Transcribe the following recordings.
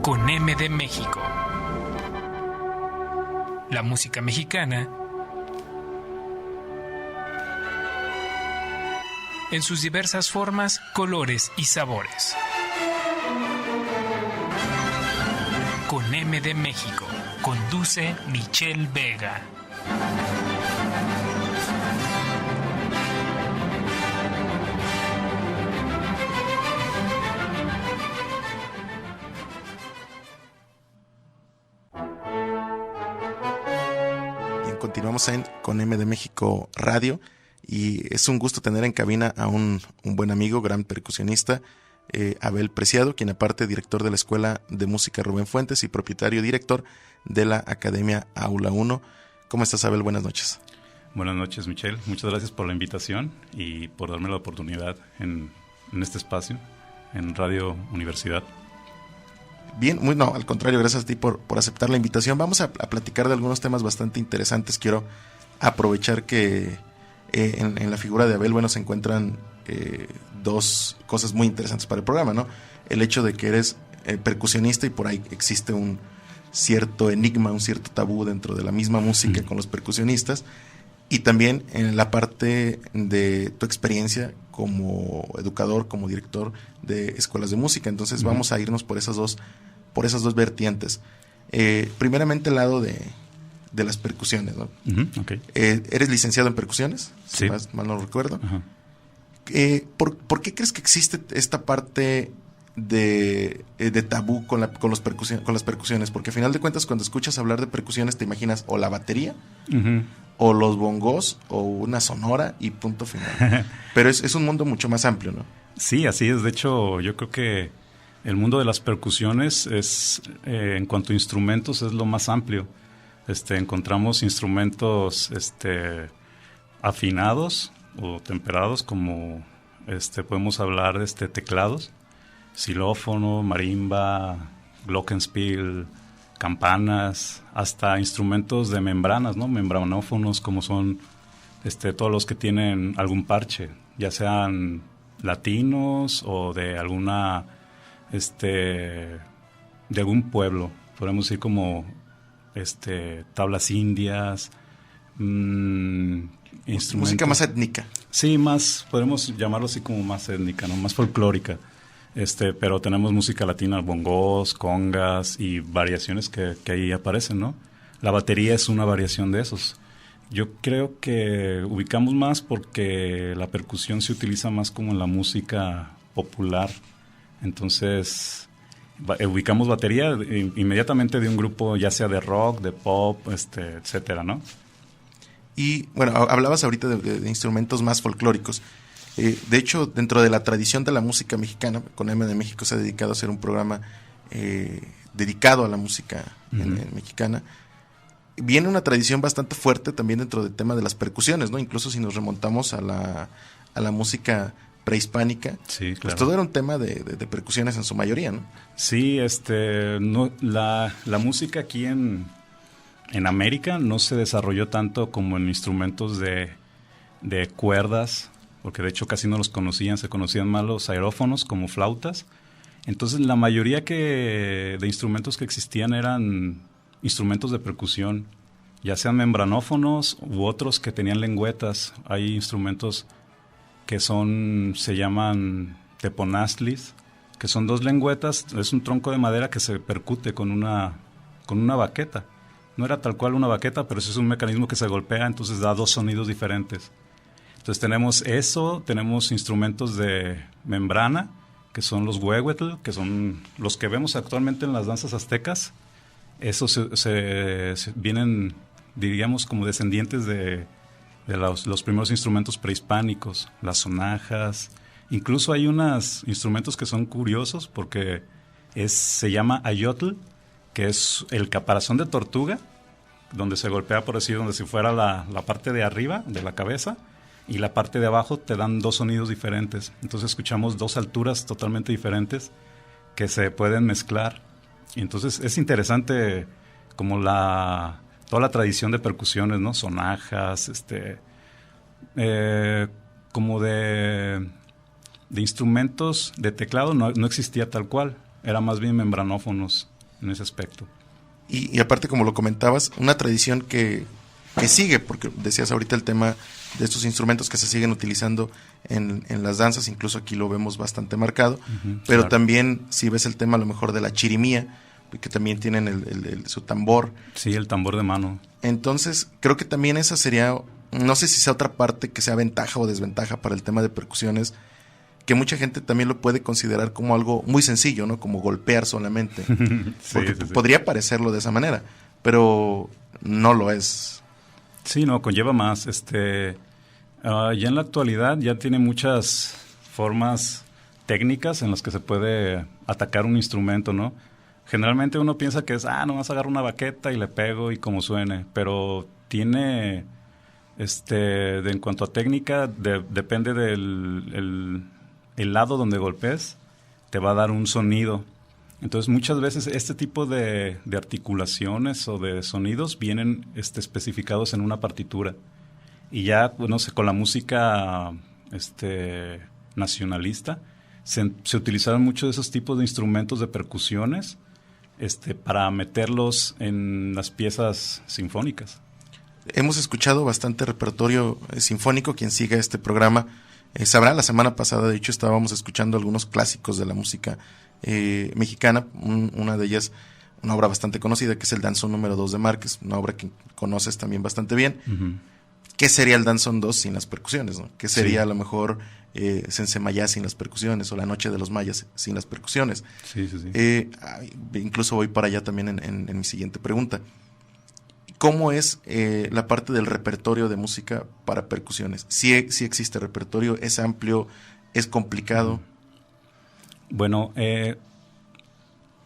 con M de México. La música mexicana en sus diversas formas, colores y sabores. Con M de México, conduce Michelle Vega. Continuamos con M de México Radio y es un gusto tener en cabina a un buen amigo, gran percusionista, Abel Preciado, quien aparte director de la Escuela de Música Rubén Fuentes y propietario director de la Academia Aula 1. ¿Cómo estás, Abel? Buenas noches. Buenas noches, Michelle. Muchas gracias por la invitación y por darme la oportunidad en este espacio, en Radio Universidad. Bien, no, al contrario, gracias a ti por aceptar la invitación. Vamos a platicar de algunos temas bastante interesantes. Quiero aprovechar que en la figura de Abel, bueno, se encuentran dos cosas muy interesantes para el programa, ¿no? El hecho de que eres percusionista y por ahí existe un cierto enigma, un cierto tabú dentro de la misma música con los percusionistas, y también en la parte de tu experiencia como educador, como director de escuelas de música. Entonces vamos a irnos por esas dos vertientes. Primeramente el lado de las percusiones, ¿no? Okay. ¿Eres licenciado en percusiones? Sí. Si mal no recuerdo. ¿Por qué crees que existe esta parte de tabú con las percusiones? Porque al final de cuentas, cuando escuchas hablar de percusiones, te imaginas o la batería, o los bongos, o una sonora y punto final. Pero es un mundo mucho más amplio, ¿no? Sí, así es. De hecho, yo creo que el mundo de las percusiones es, en cuanto a instrumentos, es lo más amplio. Encontramos instrumentos afinados o temperados, como podemos hablar de teclados, xilófono, marimba, glockenspiel, campanas, hasta instrumentos de membranas, ¿no? Membranófonos, como son todos los que tienen algún parche, ya sean latinos o de alguna de algún pueblo, podemos decir como tablas indias, música más étnica. Sí, más, podemos llamarlo así como más étnica, ¿no? Más folclórica. Pero tenemos música latina, bongos, congas y variaciones que ahí aparecen, ¿no? La batería es una variación de esos. Yo creo que ubicamos más porque la percusión se utiliza más como en la música popular. Entonces, ubicamos batería inmediatamente de un grupo, ya sea de rock, de pop, etcétera, ¿no? Y, bueno, hablabas ahorita de instrumentos más folclóricos. De hecho, dentro de la tradición de la música mexicana, con M de México se ha dedicado a hacer un programa dedicado a la música mexicana. Viene una tradición bastante fuerte también dentro del tema de las percusiones, ¿no? Incluso si nos remontamos a la música prehispánica, sí, claro. Pues todo era un tema de percusiones en su mayoría, ¿no? Sí, no, la música aquí en América no se desarrolló tanto como en instrumentos de cuerdas, porque de hecho casi no los conocían, se conocían más los aerófonos como flautas. Entonces la mayoría de instrumentos que existían eran instrumentos de percusión, ya sean membranófonos u otros que tenían lengüetas. Hay instrumentos que se llaman teponaztlis, que son dos lengüetas, es un tronco de madera que se percute con una baqueta. No era tal cual una baqueta, pero es un mecanismo que se golpea, entonces da dos sonidos diferentes. Entonces tenemos eso, tenemos instrumentos de membrana, que son los huehuetl, que son los que vemos actualmente en las danzas aztecas. Esos vienen, diríamos, como descendientes de los primeros instrumentos prehispánicos, las sonajas. Incluso hay unos instrumentos que son curiosos porque se llama ayotl, que es el caparazón de tortuga, donde se golpea, por decir, donde si fuera la parte de arriba de la cabeza, y la parte de abajo te dan dos sonidos diferentes. Entonces escuchamos dos alturas totalmente diferentes que se pueden mezclar. Y entonces es interesante como toda la tradición de percusiones, ¿no? Sonajas, como de instrumentos de teclado no existía tal cual. Era más bien membranófonos. en ese aspecto. Y aparte, como lo comentabas, una tradición que sigue, porque decías ahorita el tema de estos instrumentos que se siguen utilizando en las danzas, incluso aquí lo vemos bastante marcado, pero claro. También si ves el tema a lo mejor de la chirimía, que también tienen su tambor. Sí, el tambor de mano. Entonces, creo que también esa sería, no sé si sea otra parte que sea ventaja o desventaja para el tema de percusiones, que mucha gente también lo puede considerar como algo muy sencillo, ¿no? Como golpear solamente. Porque sí. podría parecerlo de esa manera, pero no lo es. Sí, no, conlleva más. Ya en la actualidad ya tiene muchas formas técnicas en las que se puede atacar un instrumento, ¿no? Generalmente uno piensa que es, nomás agarro una baqueta y le pego y como suene, pero tiene, en cuanto a técnica, depende del el lado donde golpes, te va a dar un sonido. Entonces muchas veces este tipo de articulaciones o de sonidos vienen especificados en una partitura. Y ya, no sé, con la música nacionalista, se utilizaron muchos de esos tipos de instrumentos de percusiones para meterlos en las piezas sinfónicas. Hemos escuchado bastante repertorio sinfónico. Quien siga este programa sabrá, la semana pasada de hecho estábamos escuchando algunos clásicos de la música mexicana. Una de ellas, una obra bastante conocida, que es el Danzón número 2 de Márquez, una obra que conoces también bastante bien. Uh-huh. ¿Qué sería el Danzón 2 sin las percusiones, ¿no? ¿Qué sería Sí. a lo mejor Sensemayá sin las percusiones, o La Noche de los Mayas sin las percusiones? Sí. Incluso voy para allá también en mi siguiente pregunta. ¿Cómo es la parte del repertorio de música para percusiones? ¿Sí existe repertorio? ¿Es amplio? ¿Es complicado? Bueno,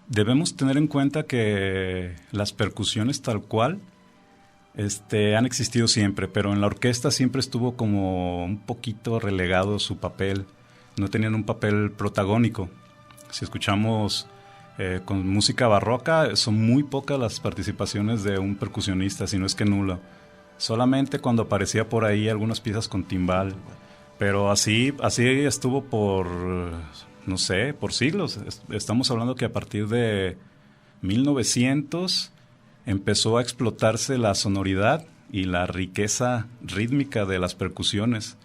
debemos tener en cuenta que las percusiones tal cual han existido siempre, pero en la orquesta siempre estuvo como un poquito relegado su papel. No tenían un papel protagónico. Si escuchamos con música barroca, son muy pocas las participaciones de un percusionista, si no es que nula. Solamente cuando aparecía por ahí algunas piezas con timbal. Pero así estuvo por, no sé, por siglos. Estamos hablando que a partir de 1900 empezó a explotarse la sonoridad y la riqueza rítmica de las percusiones.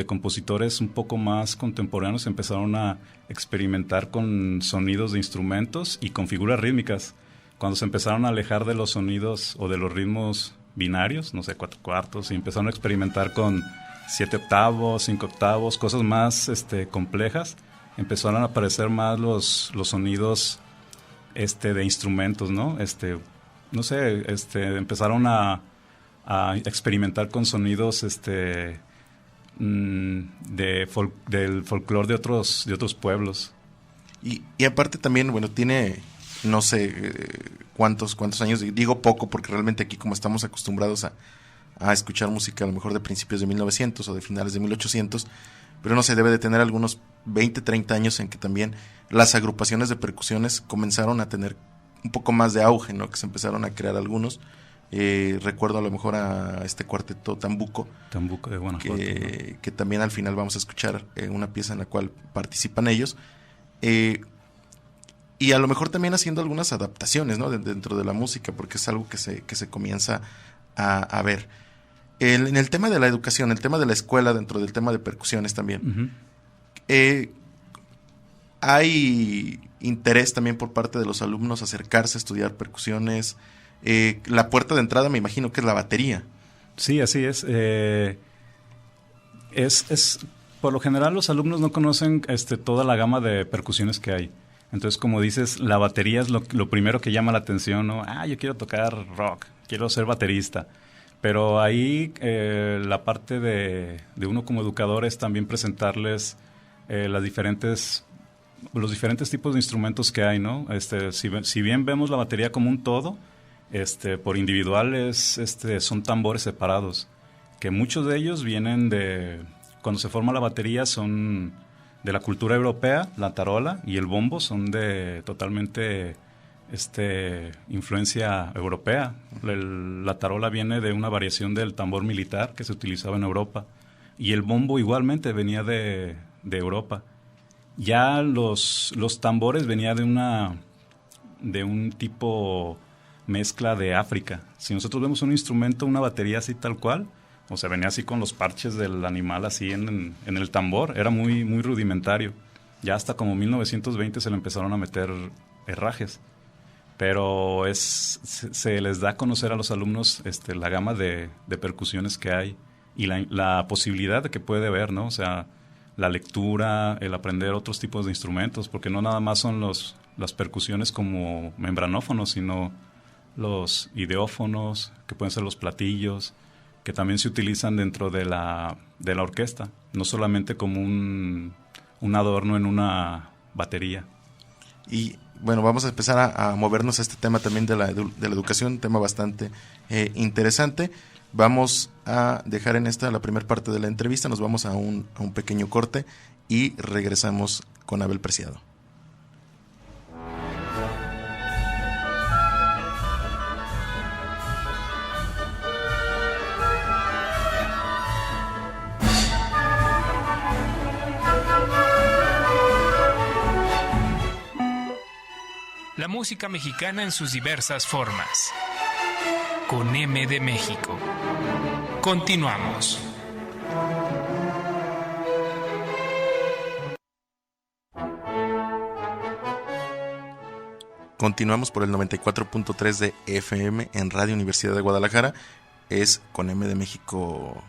Compositores un poco más contemporáneos empezaron a experimentar con sonidos de instrumentos y con figuras rítmicas. Cuando se empezaron a alejar de los sonidos o de los ritmos binarios, no sé, 4/4, y empezaron a experimentar con 7/8, 5/8, cosas más complejas, empezaron a aparecer más los sonidos de instrumentos, ¿no? No sé, empezaron a experimentar con sonidos del folclore de otros pueblos. Y aparte también, bueno, tiene no sé cuántos años, digo poco porque realmente aquí, como estamos acostumbrados a escuchar música a lo mejor de principios de 1900 o de finales de 1800, pero no sé, debe de tener algunos 20, 30 años en que también las agrupaciones de percusiones comenzaron a tener un poco más de auge, ¿no? Que se empezaron a crear algunos. Recuerdo a lo mejor a este cuarteto Tambuco de Guanajuato, que también al final vamos a escuchar una pieza en la cual participan ellos, y a lo mejor también haciendo algunas adaptaciones, ¿no? Dentro de la música, porque es algo que se comienza a ver en el tema de la educación, el tema de la escuela, dentro del tema de percusiones también. Uh-huh. Hay interés también por parte de los alumnos acercarse a estudiar percusiones. La puerta de entrada me imagino que es la batería. Sí, así es. Por lo general los alumnos no conocen toda la gama de percusiones que hay. Entonces, como dices, la batería es lo primero que llama la atención, ¿no? Yo quiero tocar rock, quiero ser baterista. Pero ahí la parte de uno como educador es también presentarles los diferentes tipos de instrumentos que hay, ¿no? Si bien vemos la batería como un todo, por individuales son tambores separados, que muchos de ellos vienen cuando se forma la batería son de la cultura europea. La tarola y el bombo son de totalmente influencia europea. La tarola viene de una variación del tambor militar que se utilizaba en Europa, y el bombo igualmente venía de Europa. Ya los tambores venía de una de un tipo mezcla de África. Si nosotros vemos un instrumento, una batería así tal cual, o sea, venía así con los parches del animal así en el tambor, era muy, muy rudimentario. Ya hasta como 1920 se le empezaron a meter herrajes. Pero se les da a conocer a los alumnos la gama de percusiones que hay y la posibilidad de que puede haber, ¿no? O sea, la lectura, el aprender otros tipos de instrumentos, porque no nada más son las percusiones como membranófonos, sino los ideófonos, que pueden ser los platillos, que también se utilizan dentro de la orquesta, no solamente como un adorno en una batería. Y bueno, vamos a empezar a movernos a este tema también de la educación, un tema bastante interesante. Vamos a dejar en esta la primera parte de la entrevista, nos vamos a un pequeño corte y regresamos con Abel Preciado. La música mexicana en sus diversas formas. Con M de México. Continuamos. Continuamos por el 94.3 de FM en Radio Universidad de Guadalajara. Es con M de México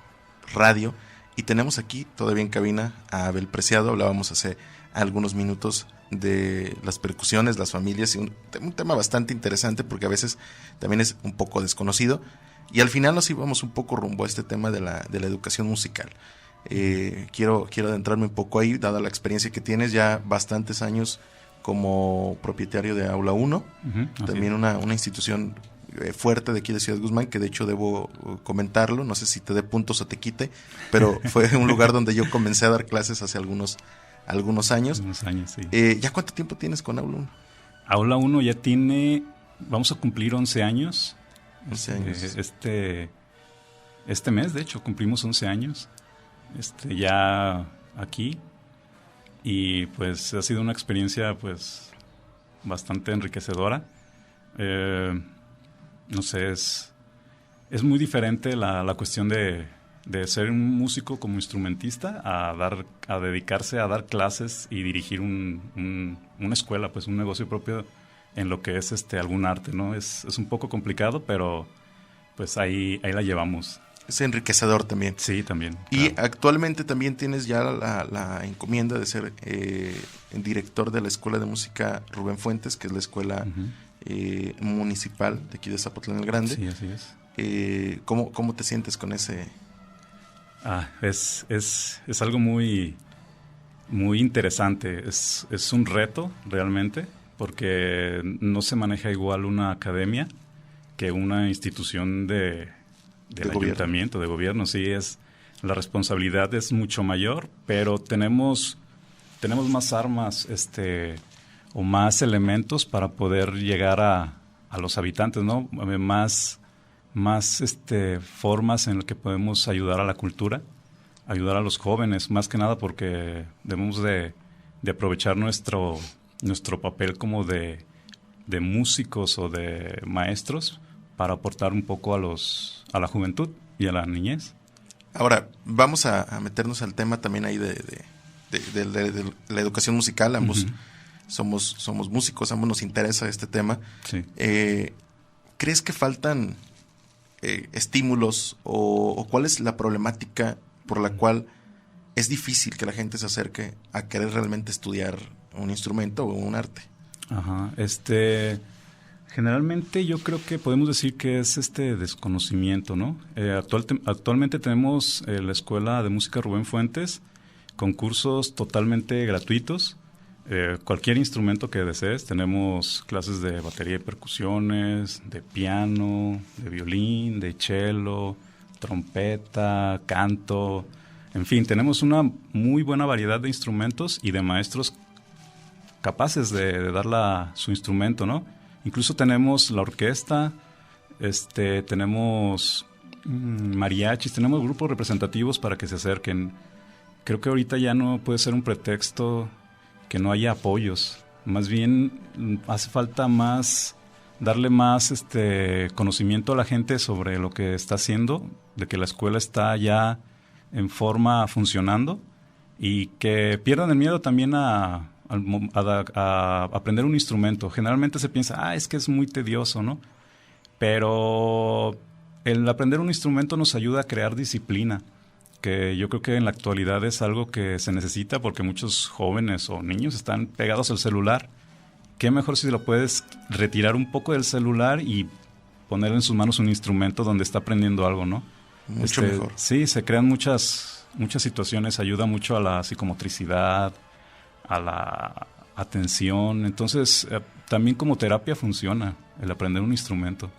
Radio. Y tenemos aquí todavía en cabina a Abel Preciado. Hablábamos hace algunos minutos de las percusiones, las familias, y un tema bastante interesante porque a veces también es un poco desconocido, y al final nos íbamos un poco rumbo a este tema de la educación musical. Quiero adentrarme un poco ahí, dada la experiencia que tienes ya bastantes años como propietario de Aula 1, también una institución fuerte de aquí de Ciudad Guzmán, que de hecho debo comentarlo, no sé si te dé puntos o te quite, pero fue un lugar donde yo comencé a dar clases hace algunos años. Unos años, sí. ¿Ya cuánto tiempo tienes con Aula 1? Aula 1 ya tiene, vamos a cumplir 11 años. 11 años. Este mes, de hecho, cumplimos 11 años. Ya aquí. Y pues ha sido una experiencia pues bastante enriquecedora. No sé, es muy diferente la cuestión de ser un músico como instrumentista a dedicarse a dar clases y dirigir una escuela, pues un negocio propio en lo que es algún arte, ¿no? Es un poco complicado, pero pues ahí la llevamos. Es enriquecedor también. Sí, también. Y claro. actualmente también tienes ya la encomienda de ser director de la Escuela de Música Rubén Fuentes, que es la escuela municipal de aquí de Zapotlán el Grande. Sí, así es. ¿Cómo te sientes con ese? Es algo muy, muy interesante. Es un reto realmente, porque no se maneja igual una academia que una institución del ayuntamiento, de gobierno. Sí, la responsabilidad es mucho mayor, pero tenemos más armas, o más elementos para poder llegar a los habitantes, ¿no? Más formas en las que podemos ayudar a la cultura, ayudar a los jóvenes, más que nada porque debemos de aprovechar nuestro papel como de músicos o de maestros para aportar un poco a la juventud y a la niñez. Ahora, vamos a meternos al tema también ahí de la educación musical. Ambos somos músicos, ambos nos interesa este tema. Sí. ¿Crees que faltan estímulos o cuál es la problemática por la cual es difícil que la gente se acerque a querer realmente estudiar un instrumento o un arte? Ajá, generalmente yo creo que podemos decir que es desconocimiento, ¿no? Actualmente tenemos la Escuela de Música Rubén Fuentes con cursos totalmente gratuitos. Cualquier instrumento que desees, tenemos clases de batería y percusiones, de piano, de violín, de cello, trompeta, canto, en fin, tenemos una muy buena variedad de instrumentos y de maestros capaces de dar su instrumento, ¿no? Incluso tenemos la orquesta, tenemos mariachis, tenemos grupos representativos para que se acerquen. Creo que ahorita ya no puede ser un pretexto que no haya apoyos, Más bien hace falta darle más conocimiento a la gente sobre lo que está haciendo, de que la escuela está ya en forma funcionando y que pierdan el miedo también a aprender un instrumento. Generalmente se piensa, es que es muy tedioso, ¿no? Pero el aprender un instrumento nos ayuda a crear disciplina, que yo creo que en la actualidad es algo que se necesita porque muchos jóvenes o niños están pegados al celular. Qué mejor si lo puedes retirar un poco del celular y poner en sus manos un instrumento donde está aprendiendo algo, ¿no? Mucho mejor. Sí, se crean muchas situaciones, ayuda mucho a la psicomotricidad, a la atención. Entonces, también como terapia funciona el aprender un instrumento.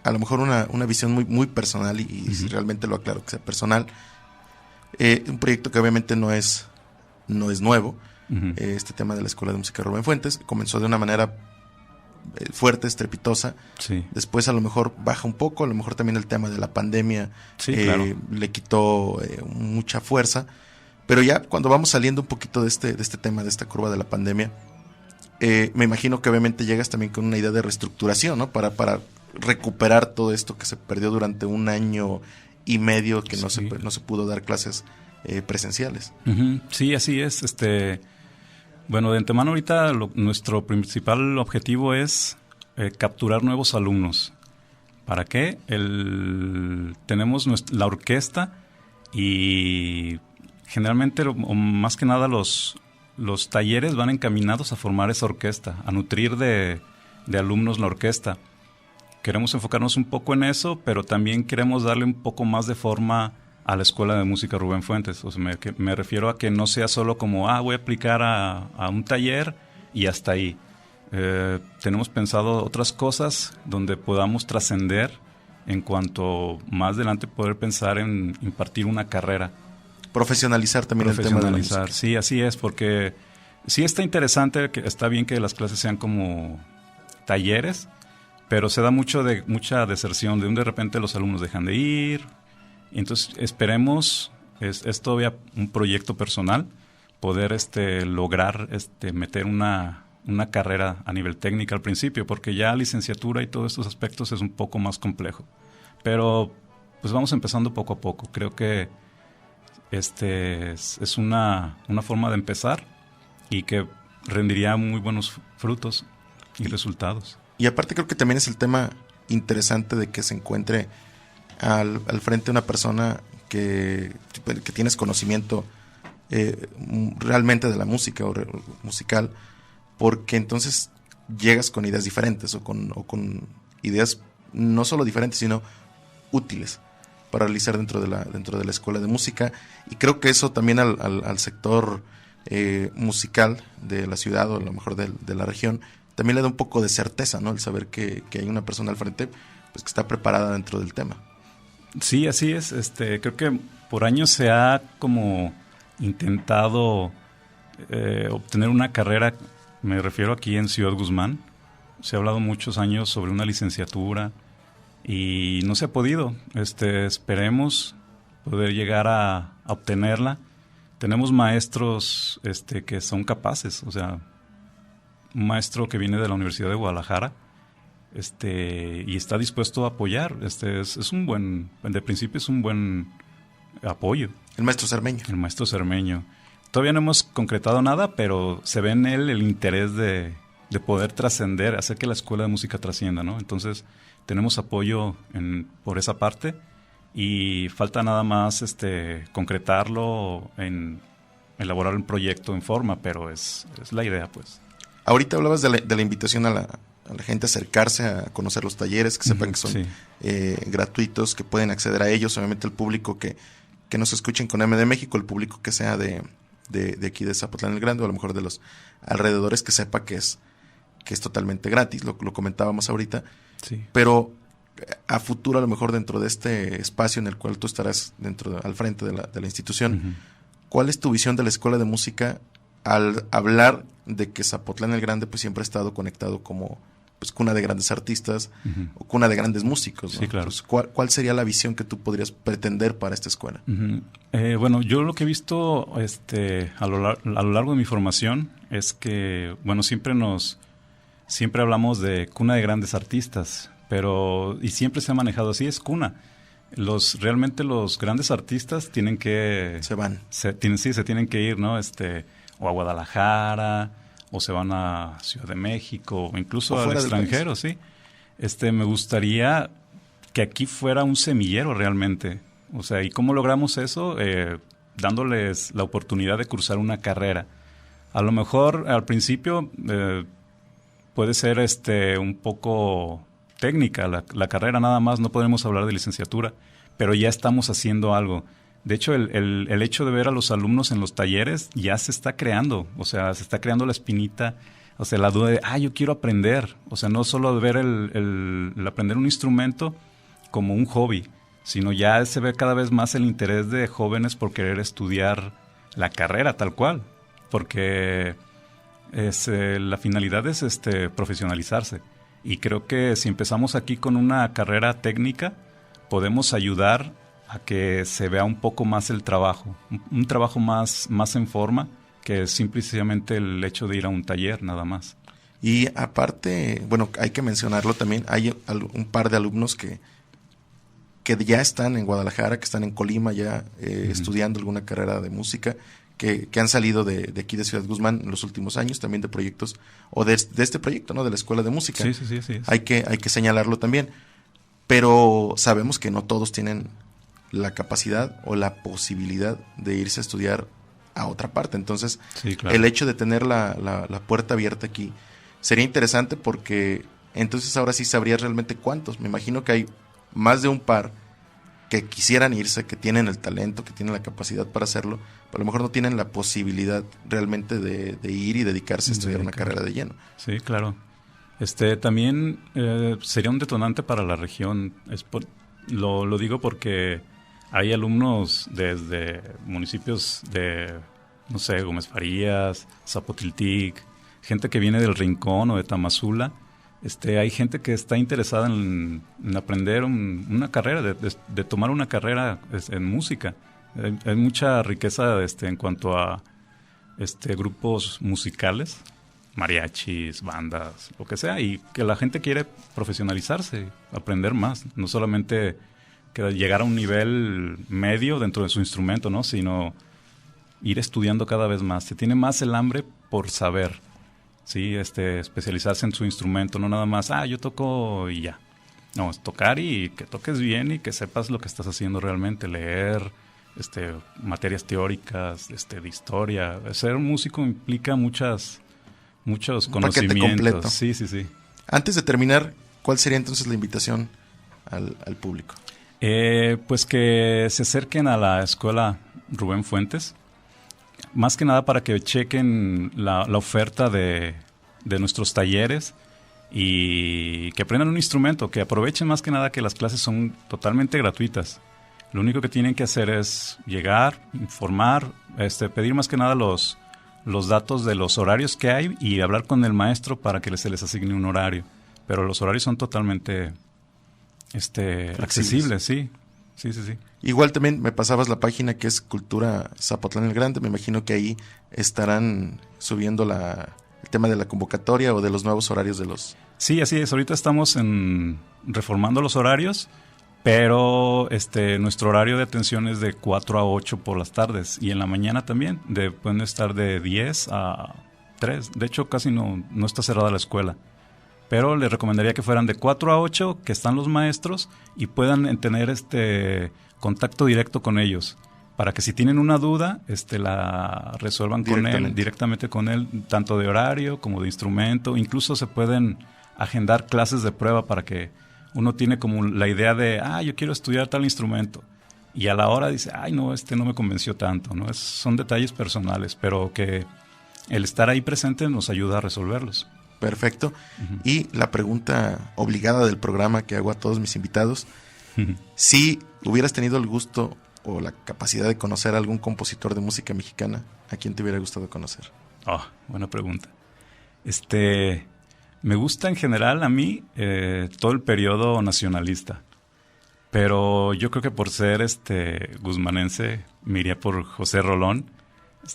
A lo mejor una visión muy, muy personal y si realmente lo aclaro que sea personal. Un proyecto que obviamente no es nuevo. Este tema de la Escuela de Música Rubén Fuentes comenzó de una manera fuerte, estrepitosa. Sí. Después a lo mejor baja un poco, a lo mejor también el tema de la pandemia claro, le quitó mucha fuerza. Pero ya cuando vamos saliendo un poquito de este tema, de esta curva de la pandemia, me imagino que obviamente llegas también con una idea de reestructuración, ¿no? Para recuperar todo esto que se perdió durante 1 año y medio que no se pudo dar clases presenciales. Sí, así es. Bueno, de antemano ahorita nuestro principal objetivo es capturar nuevos alumnos. ¿Para qué? Tenemos la orquesta y generalmente, o más que nada, los talleres van encaminados a formar esa orquesta, a nutrir de alumnos la orquesta. Queremos enfocarnos un poco en eso, pero también queremos darle un poco más de forma a la Escuela de Música Rubén Fuentes. O sea, me refiero a que no sea solo como, voy a aplicar a un taller y hasta ahí. Tenemos pensado otras cosas donde podamos trascender en cuanto más adelante poder pensar en impartir una carrera. Profesionalizar también el tema de la música. Sí, así es, porque sí está interesante, está bien que las clases sean como talleres, pero se da mucha deserción, de repente los alumnos dejan de ir. Entonces esperemos, es todavía un proyecto personal, poder lograr meter una carrera a nivel técnico al principio, porque ya licenciatura y todos estos aspectos es un poco más complejo. Pero pues vamos empezando poco a poco. Creo que es una forma de empezar y que rendiría muy buenos frutos y resultados. Y aparte creo que también es el tema interesante de que se encuentre al frente una persona que tienes conocimiento realmente de la música o musical, porque entonces llegas con ideas diferentes o con ideas no solo diferentes sino útiles para realizar dentro de la escuela de música, y creo que eso también al sector musical de la ciudad o a lo mejor de la región también le da un poco de certeza, ¿no? El saber que hay una persona al frente pues que está preparada dentro del tema. Sí, así es. Creo que por años se ha como intentado obtener una carrera, me refiero aquí en Ciudad Guzmán. Se ha hablado muchos años sobre una licenciatura y no se ha podido. Esperemos poder llegar a obtenerla. Tenemos maestros que son capaces, o sea, un maestro que viene de la Universidad de Guadalajara y está dispuesto a apoyar. Es un buen, de principio es un buen apoyo. El maestro Cermeño. El maestro Cermeño. Todavía no hemos concretado nada, pero se ve en él el interés de poder trascender, hacer que la escuela de música trascienda, ¿no? Entonces, tenemos apoyo por esa parte y falta nada más concretarlo, en elaborar un proyecto en forma, pero es la idea, pues. Ahorita hablabas de la invitación a la gente a acercarse a conocer los talleres, que sepan que son gratuitos, que pueden acceder a ellos. Obviamente el público que nos escuchen con MD México, el público que sea de aquí de Zapotlán el Grande o a lo mejor de los alrededores, que sepa que es totalmente gratis, lo comentábamos ahorita. Sí. Pero a futuro, a lo mejor dentro de este espacio en el cual tú estarás al frente de la institución, ¿cuál es tu visión de la escuela de música al hablar de que Zapotlán el Grande pues siempre ha estado conectado como pues cuna de grandes artistas o cuna de grandes músicos, ¿no? Sí, claro. Entonces, ¿cuál sería la visión que tú podrías pretender para esta escuela? Bueno, yo lo que he visto a lo largo de mi formación es que, bueno, siempre hablamos de cuna de grandes artistas, y siempre se ha manejado así, es cuna. Realmente los grandes artistas tienen que... se tienen que ir, ¿no? O a Guadalajara, o se van a Ciudad de México, o incluso al extranjero, sí. Me gustaría que aquí fuera un semillero realmente. O sea, ¿y cómo logramos eso? Dándoles la oportunidad de cursar una carrera. A lo mejor al principio puede ser un poco técnica la carrera nada más, no podemos hablar de licenciatura, pero ya estamos haciendo algo. De hecho, el hecho de ver a los alumnos en los talleres ya se está creando, o sea, se está creando la espinita, o sea, la duda de, yo quiero aprender. O sea, no solo ver el aprender un instrumento como un hobby, sino ya se ve cada vez más el interés de jóvenes por querer estudiar la carrera tal cual, porque la finalidad es profesionalizarse. Y creo que si empezamos aquí con una carrera técnica, podemos ayudar a que se vea un poco más el trabajo, un trabajo más en forma que simplemente el hecho de ir a un taller nada más. Y aparte, bueno, hay que mencionarlo también, hay un par de alumnos que ya están en Guadalajara, que están en Colima ya estudiando alguna carrera de música, que han salido de aquí de Ciudad Guzmán en los últimos años, también de proyectos, o de este proyecto, ¿no? De la Escuela de Música. Sí. Hay que señalarlo también. Pero sabemos que no todos tienen la capacidad o la posibilidad de irse a estudiar a otra parte. Entonces, sí, claro, el hecho de tener la puerta abierta aquí sería interesante, porque entonces ahora sí sabrías realmente cuántos. Me imagino que hay más de un par que quisieran irse, que tienen el talento, que tienen la capacidad para hacerlo, pero a lo mejor no tienen la posibilidad realmente de ir y dedicarse a estudiar una carrera de lleno. Sí, claro. También sería un detonante para la región. Lo digo porque hay alumnos desde municipios de, no sé, Gómez Farías, Zapotiltic, gente que viene del Rincón o de Tamazula. Hay gente que está interesada en aprender una carrera, de tomar una carrera en música. Hay mucha riqueza en cuanto a grupos musicales, mariachis, bandas, lo que sea, y que la gente quiere profesionalizarse, aprender más, no solamente llegar a un nivel medio dentro de su instrumento, ¿no? Sino ir estudiando cada vez más. Se tiene más el hambre por saber. Sí, especializarse en su instrumento, no nada más, yo toco y ya. No, es tocar y que toques bien y que sepas lo que estás haciendo realmente, leer materias teóricas, de historia. Ser un músico implica muchos conocimientos. Completo. Sí. Antes de terminar, ¿cuál sería entonces la invitación al público? Pues que se acerquen a la escuela Rubén Fuentes. Más que nada para que chequen la oferta de nuestros talleres y que aprendan un instrumento, que aprovechen más que nada que las clases son totalmente gratuitas. Lo único que tienen que hacer es llegar, informar, pedir más que nada los datos de los horarios que hay y hablar con el maestro para que se les asigne un horario. Pero los horarios son totalmente accesibles, sí. Igual también me pasabas la página que es Cultura Zapotlán el Grande. Me imagino que ahí estarán subiendo el tema de la convocatoria o de los nuevos horarios de los... Sí, así es. Ahorita estamos reformando los horarios, pero nuestro horario de atención es de 4 a 8 por las tardes y en la mañana también. Pueden estar de 10 a 3. De hecho, casi no está cerrada la escuela. Pero les recomendaría que fueran de 4 a 8, que están los maestros, y puedan tener contacto directo con ellos, para que si tienen una duda, la resuelvan directamente con él, tanto de horario como de instrumento. Incluso se pueden agendar clases de prueba para que uno tiene como la idea de, yo quiero estudiar tal instrumento, y a la hora dice, no, no me convenció tanto, ¿no? Son detalles personales, pero que el estar ahí presente nos ayuda a resolverlos. Perfecto. Y la pregunta obligada del programa que hago a todos mis invitados, si hubieras tenido el gusto o la capacidad de conocer a algún compositor de música mexicana, ¿a quién te hubiera gustado conocer? Buena pregunta. Me gusta en general a mí todo el periodo nacionalista. Pero yo creo que por ser guzmanense me iría por José Rolón.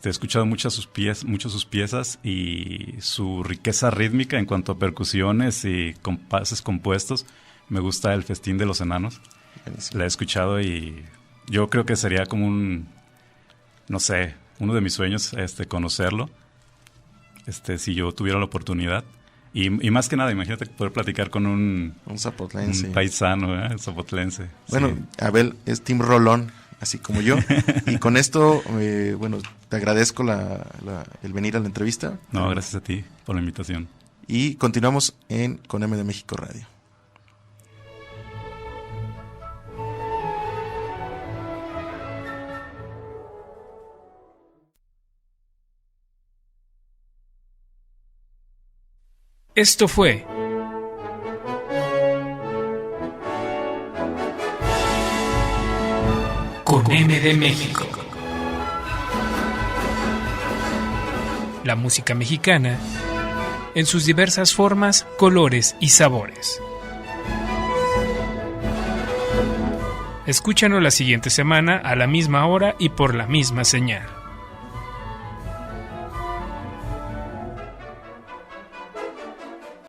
He escuchado mucho sus piezas y su riqueza rítmica en cuanto a percusiones y compases compuestos. Me gusta El Festín de los Enanos. Buenísimo. La he escuchado y yo creo que sería como uno de mis sueños conocerlo. Si yo tuviera la oportunidad. Y más que nada, imagínate poder platicar con un zapotlense. Un paisano, zapotlense. Bueno, sí. Abel es Team Rolón, así como yo. Y con esto, te agradezco el venir a la entrevista. No, gracias a ti por la invitación. Y continuamos con M de México Radio. Esto fue Con M de México. La música mexicana en sus diversas formas, colores y sabores. Escúchanos la siguiente semana a la misma hora y por la misma señal.